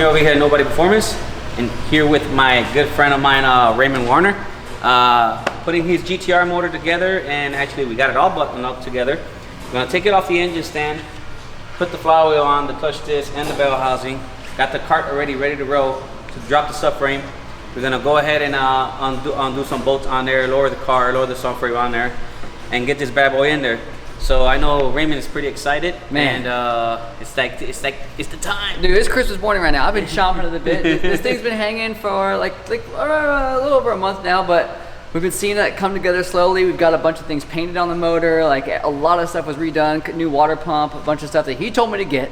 Junior over here at Nobody Performance, and here with my good friend of mine, Raymond Warner, putting his GTR motor together, and actually we got it all buttoned up together. We're gonna take it off the engine stand, put the flywheel on, the clutch disc, and the bell housing. Got the cart already ready to roll to drop the subframe. We're gonna go ahead and undo some bolts on there, lower the car, lower the subframe on there, and get this bad boy in there. So I know Raymond is pretty excited, man, and it's the time. Dude, it's Christmas morning right now. I've been chomping at the bit. This thing's been hanging for like a little over a month now, but we've been seeing that come together slowly. We've got a bunch of things painted on the motor, like a lot of stuff was redone, new water pump, a bunch of stuff that he told me to get.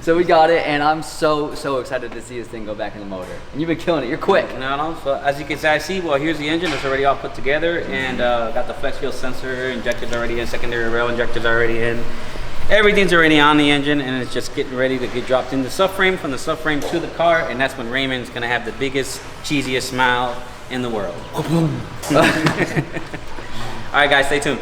So we got it, and I'm so excited to see this thing go back in the motor. And you've been killing it. You're quick. No. So as you can see, well, here's the engine. It's already all put together, and got the flex fuel sensor, injectors already in, secondary rail injectors already in. Everything's already on the engine, and it's just getting ready to get dropped in the subframe, from the subframe to the car, and that's when Raymond's gonna have the biggest, cheesiest smile in the world. All right, guys, stay tuned.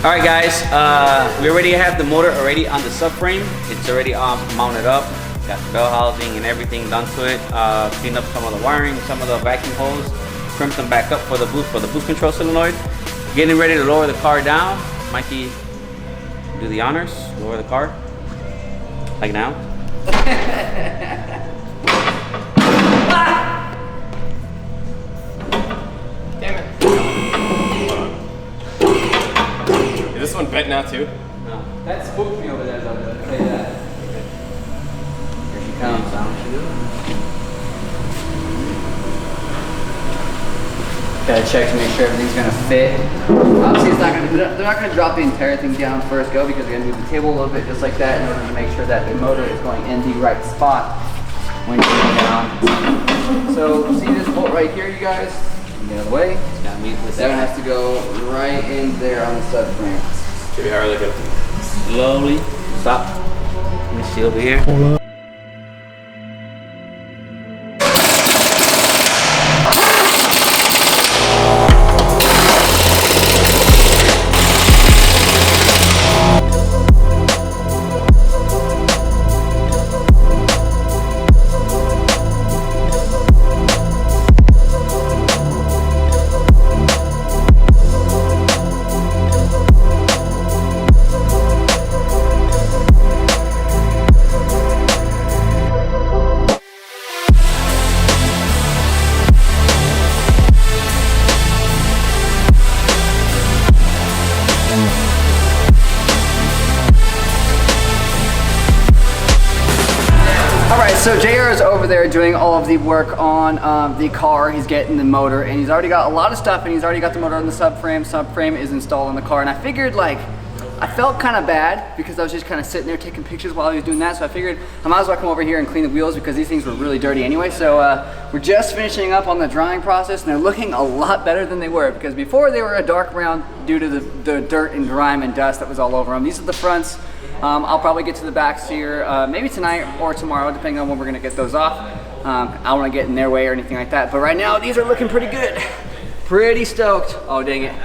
Alright guys, we already have the motor already on the subframe. It's already mounted up. Got the bell housing and everything done to it. Cleaned up some of the wiring, some of the vacuum hose, crimped them back up for the boost control solenoid. Getting ready to lower the car down. Mikey, do the honors, lower the car. Like now. Damn it. Is this one bent now too? No. That spooked me over there, though. I'll tell you that. Here she comes. Gotta check to make sure everything's gonna fit. Obviously, they're not gonna drop the entire thing down first go, because they're gonna move the table a little bit just like that in order to make sure that the motor is going in the right spot when you go down. So see this bolt right here, you guys? Get out of the way. That one has to go right in there on the subframe. Should be hard to look at. Slowly. Stop. Let me see over here. there doing all of the work on the car. He's getting the motor, and he's already got a lot of stuff, and he's already got the motor on the subframe. Subframe is installed on the car, and I figured, like, I felt kind of bad because I was just kind of sitting there taking pictures while he was doing that, so I figured I might as well come over here and clean the wheels because these things were really dirty anyway. So we're just finishing up on the drying process, and they're looking a lot better than they were, because before they were a dark brown due to the dirt and grime and dust that was all over them. These are the fronts. I'll probably get to the backs here maybe tonight or tomorrow, depending on when we're gonna get those off. I don't wanna get in their way or anything like that, but right now these are looking pretty good. Pretty stoked. Oh, dang it.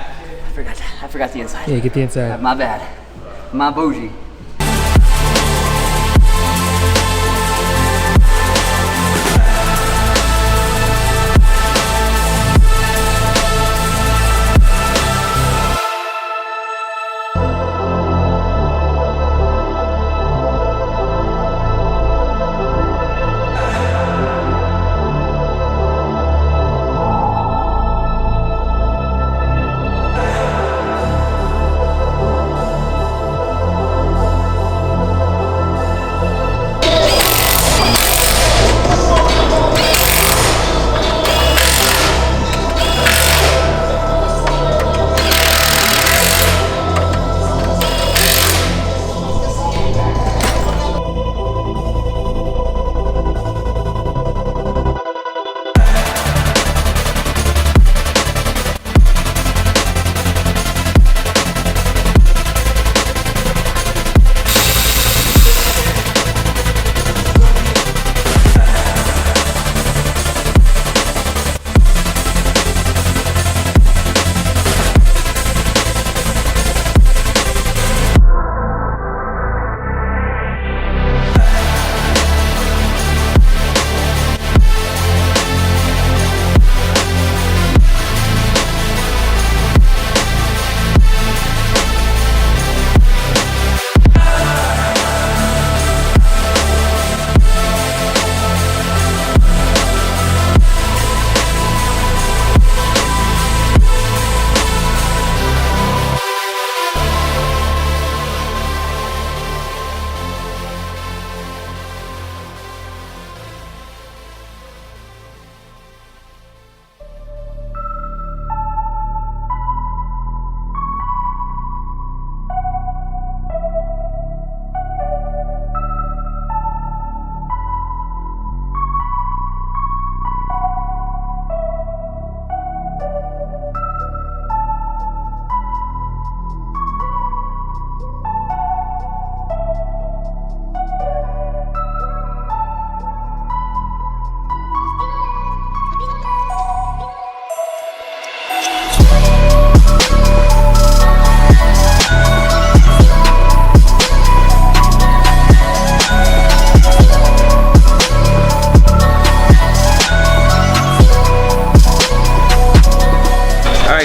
I forgot the inside. Yeah, get the inside. My bad. My bougie.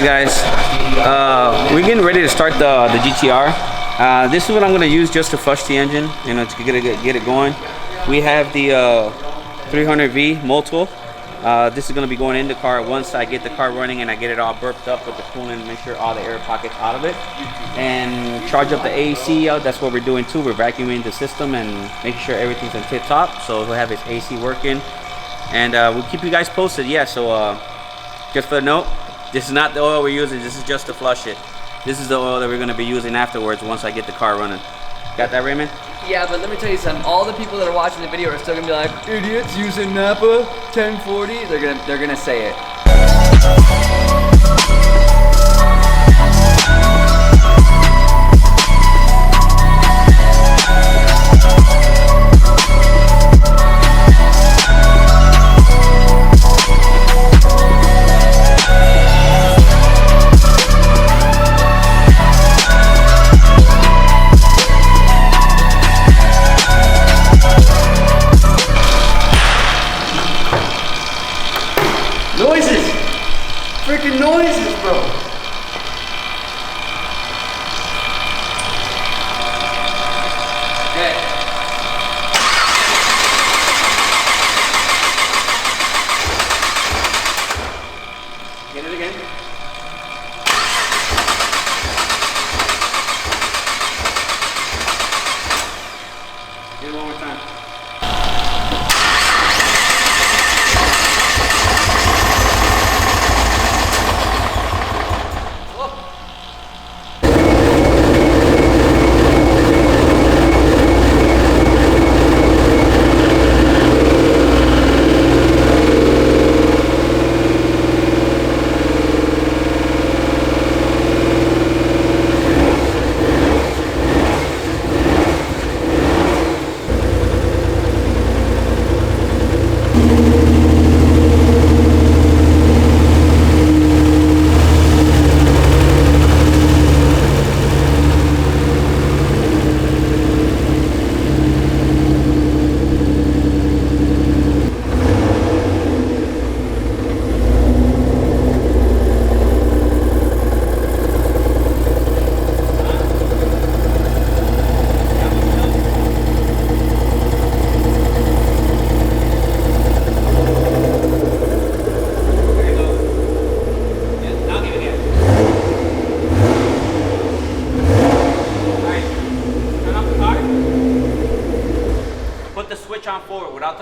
Guys, we're getting ready to start the GTR. This is what I'm going to use just to flush the engine, you know, to get it going. We have the 300V multiple. This is going to be going in the car once I get the car running and I get it all burped up with the coolant and make sure all the air pockets out of it, and charge up the AC out. That's what we're doing too. We're vacuuming the system and making sure everything's in tip top, so we'll have his AC working, and we'll keep you guys posted. Yeah, so just for the note, this is not the oil we're using. This is just to flush it. This is the oil that we're going to be using afterwards once I get the car running. Got that, Raymond? Yeah, but let me tell you something. All the people that are watching the video are still gonna be like, idiots using Napa 1040. They're gonna say it. Noises! Freaking noises, bro! Okay. Get it again. Get it one more time.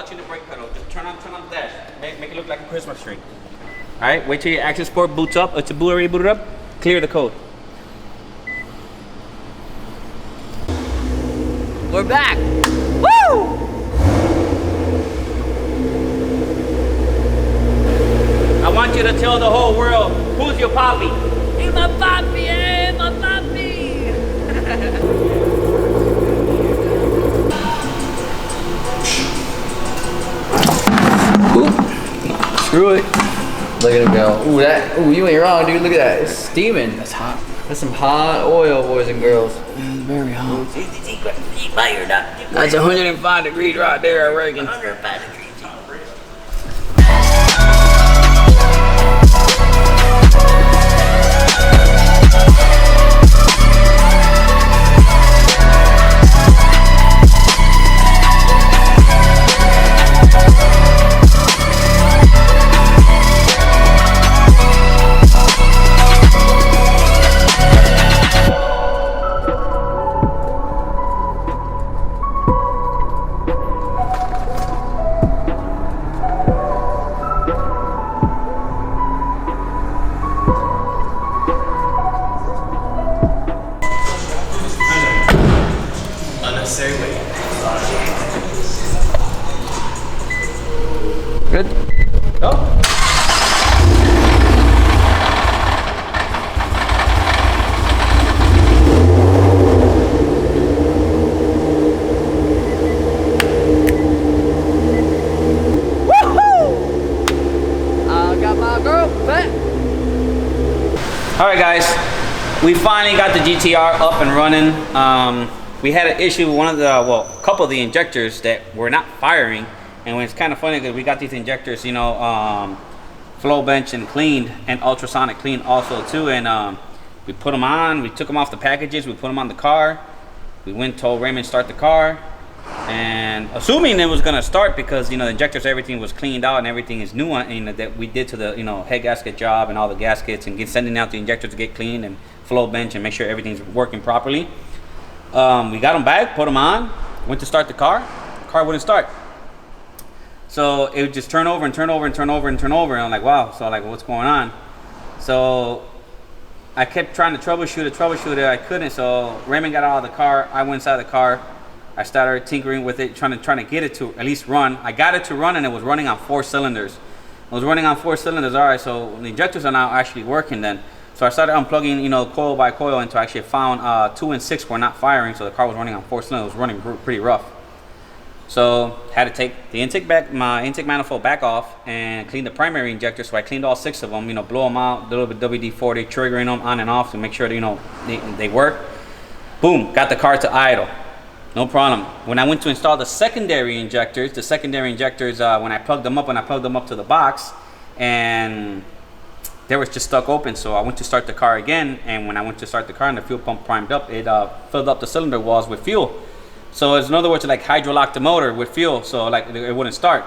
touching the brake pedal. Just turn on the dash. Make it look like a Christmas tree. All right, wait till your access port boots up. It's already booted up. Clear the code. We're back. Woo! I want you to tell the whole world, who's your poppy? Hey, my papi, hey, my papi. Screw it. Look at him go. Ooh, you ain't wrong, dude. Look at that. It's steaming. That's hot. That's some hot oil, boys and girls. Very hot. That's 105 degrees right there, I reckon. 105 degrees. Good. Go. Got my girl back. All right, guys. We finally got the GTR up and running. We had an issue with one of the, well, a couple of the injectors that were not firing. And it's kind of funny because we got these injectors, you know, flow bench and cleaned, and ultrasonic cleaned also too. And we put them on, we took them off the packages, we put them on the car. We went, told Raymond start the car, and assuming it was gonna start because, you know, the injectors, everything was cleaned out and everything is new on, you know, that we did to the, you know, head gasket job and all the gaskets, and sending out the injectors to get cleaned and flow bench and make sure everything's working properly. We got them back, put them on, went to start the car wouldn't start. So it would just turn over and turn over and turn over and turn over. And I'm like, wow. So like, what's going on? So I kept trying to troubleshoot it. I couldn't. So Raymond got out of the car. I went inside the car. I started tinkering with it, trying to get it to at least run. I got it to run, and it was running on 4 cylinders. All right. So the injectors are now actually working then. So I started unplugging, you know, coil by coil until I actually found 2 and 6 were not firing. So the car was running on 4 cylinders. It was running pretty rough. So had to take the my intake manifold back off and clean the primary injector. So I cleaned all 6 of them, you know, blow them out, a little bit WD-40, triggering them on and off to make sure that, you know, they work. Boom, got the car to idle. No problem. When I went to install the secondary injectors, when I plugged them up to the box, and they were just stuck open. So I went to start the car again, and when I went to start the car and the fuel pump primed up, it filled up the cylinder walls with fuel. So in other words, like hydrolocked the motor with fuel, so like it wouldn't start.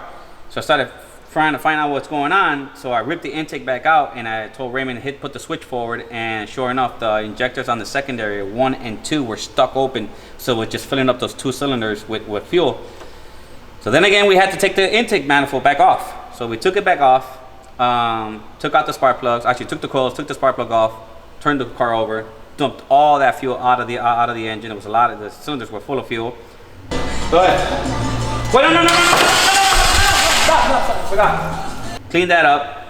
So I started trying to find out what's going on. So I ripped the intake back out, and I told Raymond to put the switch forward, and sure enough, the injectors on the secondary 1 and 2 were stuck open. So it's just filling up those 2 cylinders with fuel. So then again, we had to take the intake manifold back off. So we took it back off, took out the spark plugs, actually took the coils, took the spark plug off, turned the car over, dumped all that fuel out of the engine. It was a lot of the cylinders were full of fuel. Go ahead. Wait, no. Stop. Forgot. Cleaned that up.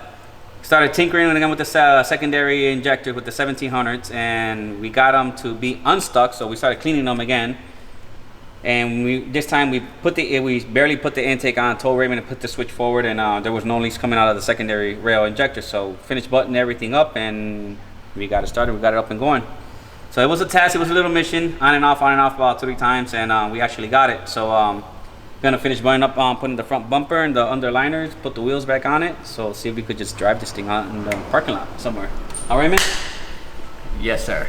Started tinkering again with the secondary injector with the 1700s, and we got them to be unstuck. So we started cleaning them again. And this time we barely put the intake on. Told Raymond to put the switch forward, and there was no leaks coming out of the secondary rail injector. So finished buttoning everything up, and we got it started. We got it up and going. So it was a task. It was a little mission, on and off about 3 times, and we actually got it. So gonna finish buttoning up, putting the front bumper and the underliners, put the wheels back on it. So see if we could just drive this thing out in the parking lot somewhere. All right, man? Yes, sir.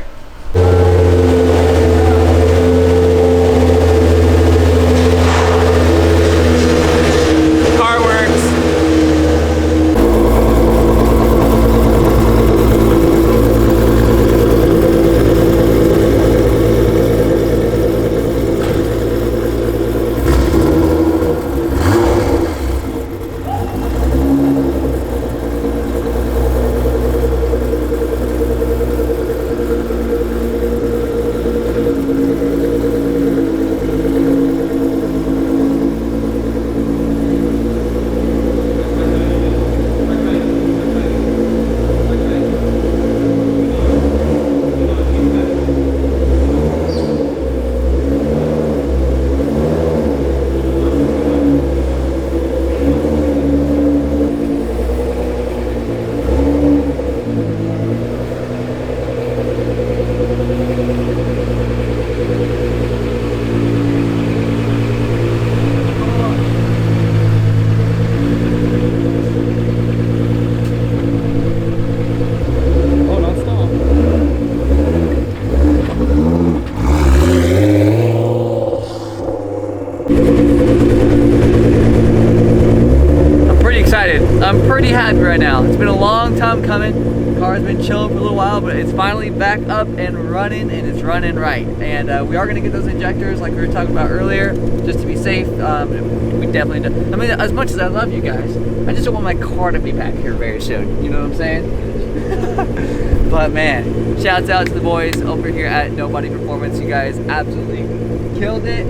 It's been a long time coming. The car's been chilling for a little while, but it's finally back up and running, and it's running right. And we are gonna get those injectors like we were talking about earlier, just to be safe. We definitely do. I mean, as much as I love you guys, I just don't want my car to be back here very soon. You know what I'm saying? But man, shouts out to the boys over here at Nobody Performance. You guys absolutely killed it.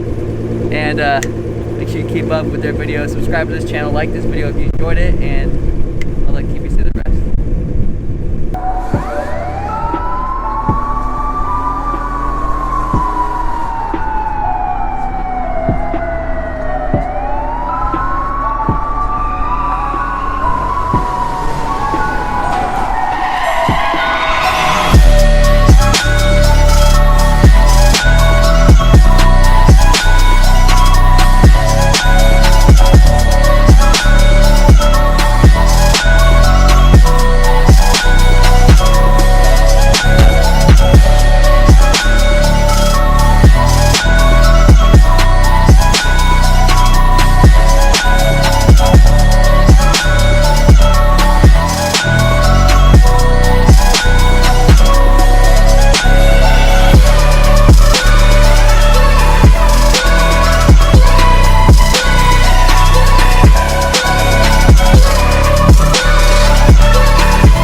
And make sure you keep up with their videos. Subscribe to this channel, like this video if you enjoyed it, and